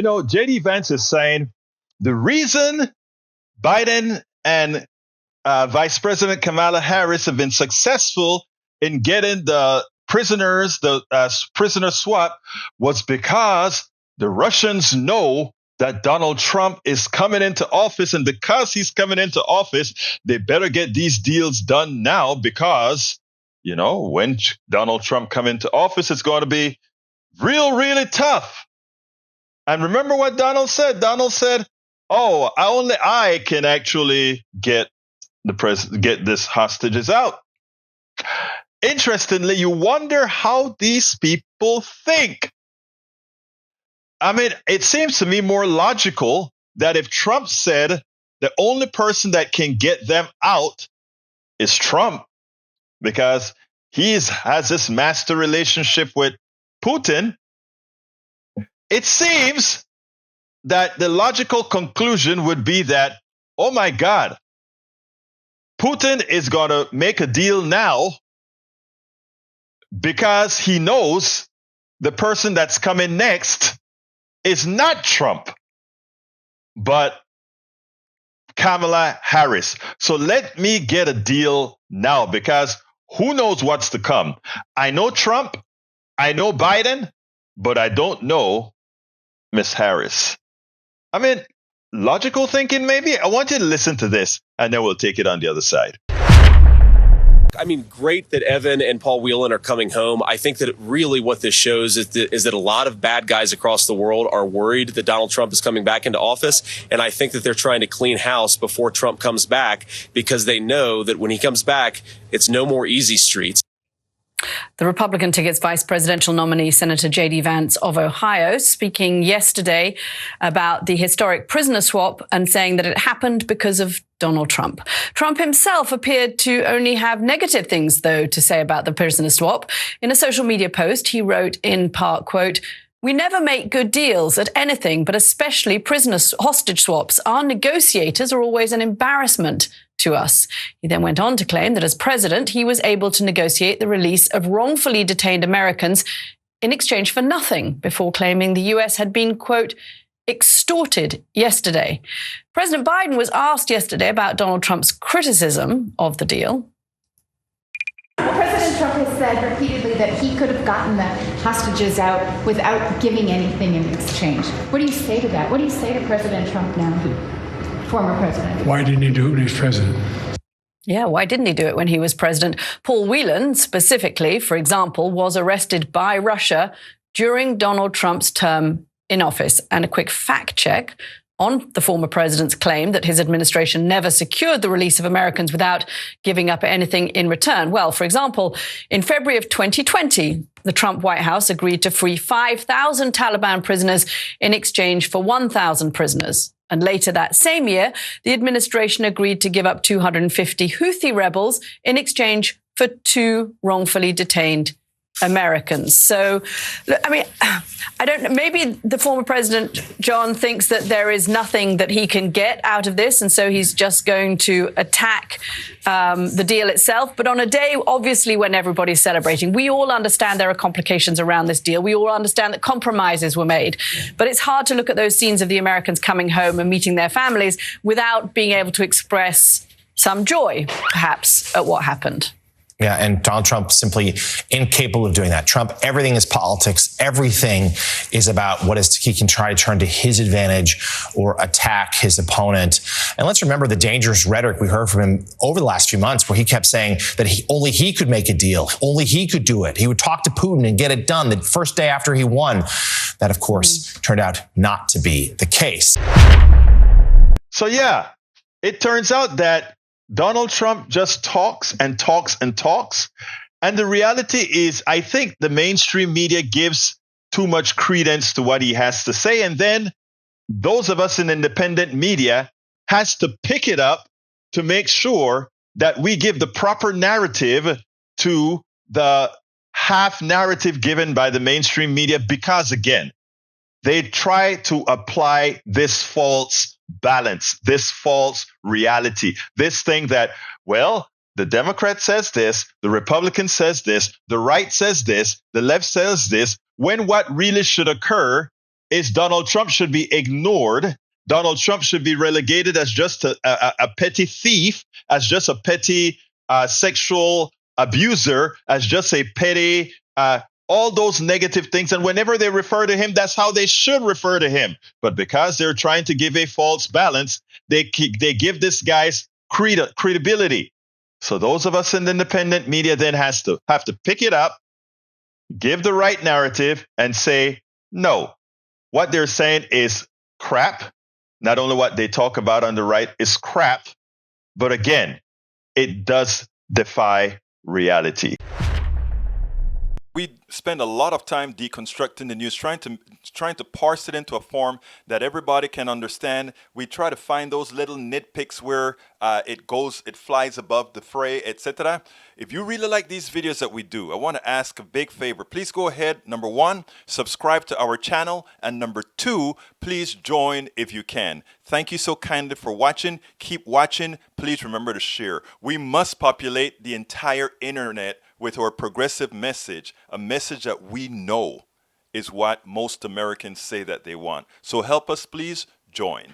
JD Vance is saying the reason Biden and Vice President Kamala Harris have been successful in getting the prisoner swap was because the Russians know that Donald Trump is coming into office, and because he's coming into office, they better get these deals done now because, when Donald Trump come into office, it's going to be really tough. And remember what Donald said? Donald said, "Oh, only I can actually get this hostages out." Interestingly, you wonder how these people think. I mean, it seems to me more logical that if Trump said the only person that can get them out is Trump, because he has this master relationship with Putin, it seems that the logical conclusion would be that, oh my God, Putin is going to make a deal now because he knows the person that's coming next is not Trump, but Kamala Harris. So let me get a deal now, because who knows what's to come. I know Trump, I know Biden, but I don't know Miss Harris. I mean, logical thinking maybe? I want you to listen to this, and then we'll take it on the other side. I mean, great that Evan and Paul Whelan are coming home. I think that really what this shows is that a lot of bad guys across the world are worried that Donald Trump is coming back into office. And I think that they're trying to clean house before Trump comes back, because they know that when he comes back, it's no more easy streets. The Republican ticket's vice presidential nominee, Senator JD Vance of Ohio, speaking yesterday about the historic prisoner swap and saying that it happened because of Donald Trump. Trump himself appeared to only have negative things, though, to say about the prisoner swap. In a social media post, he wrote in part, quote, "We never make good deals at anything, but especially hostage swaps. Our negotiators are always an embarrassment to us." He then went on to claim that as president, he was able to negotiate the release of wrongfully detained Americans in exchange for nothing, before claiming the U.S. had been, quote, extorted yesterday. President Biden was asked yesterday about Donald Trump's criticism of the deal. President Trump has said repeatedly that he could have gotten the hostages out without giving anything in exchange. What do you say to that? What do you say to President Trump now, former president? Why didn't he do it when he was president? Yeah, why didn't he do it when he was president? Paul Whelan, specifically, for example, was arrested by Russia during Donald Trump's term in office. And a quick fact check on the former president's claim that his administration never secured the release of Americans without giving up anything in return. Well, for example, in February of 2020, the Trump White House agreed to free 5,000 Taliban prisoners in exchange for 1,000 prisoners. And later that same year, the administration agreed to give up 250 Houthi rebels in exchange for 2 wrongfully detained Americans. So, I mean, I don't know. Maybe the former president, John, thinks that there is nothing that he can get out of this, and so he's just going to attack the deal itself. But on a day, obviously, when everybody's celebrating, we all understand there are complications around this deal. We all understand that compromises were made. But it's hard to look at those scenes of the Americans coming home and meeting their families without being able to express some joy, perhaps, at what happened. Yeah, and Donald Trump simply incapable of doing that. Trump, everything is politics. Everything is about what he can try to turn to his advantage or attack his opponent. And let's remember the dangerous rhetoric we heard from him over the last few months, where he kept saying that only he could make a deal. Only he could do it. He would talk to Putin and get it done the first day after he won. That, of course, turned out not to be the case. So, yeah, it turns out that Donald Trump just talks and talks and talks. And the reality is, I think the mainstream media gives too much credence to what he has to say. And then those of us in independent media has to pick it up to make sure that we give the proper narrative to the half narrative given by the mainstream media, because, again, they try to apply this false balance, this false reality, this thing that, well, the Democrat says this, the Republican says this, the right says this, the left says this, when what really should occur is Donald Trump should be ignored. Donald Trump should be relegated as just a petty thief, as just a petty sexual abuser, as just a petty, all those negative things. And whenever they refer to him, that's how they should refer to him. But because they're trying to give a false balance, they give this guy's credibility. So those of us in the independent media then have to pick it up, give the right narrative, and say, no, what they're saying is crap. Not only what they talk about on the right is crap, but again, it does defy reality. We spend a lot of time deconstructing the news, trying to parse it into a form that everybody can understand. We try to find those little nitpicks where it flies above the fray, etc. If you really like these videos that we do, I want to ask a big favor. Please go ahead. Number 1, subscribe to our channel. And number 2, please join if you can. Thank you so kindly for watching. Keep watching. Please remember to share. We must populate the entire internet with our progressive message, a message that we know is what most Americans say that they want. So help us, please join.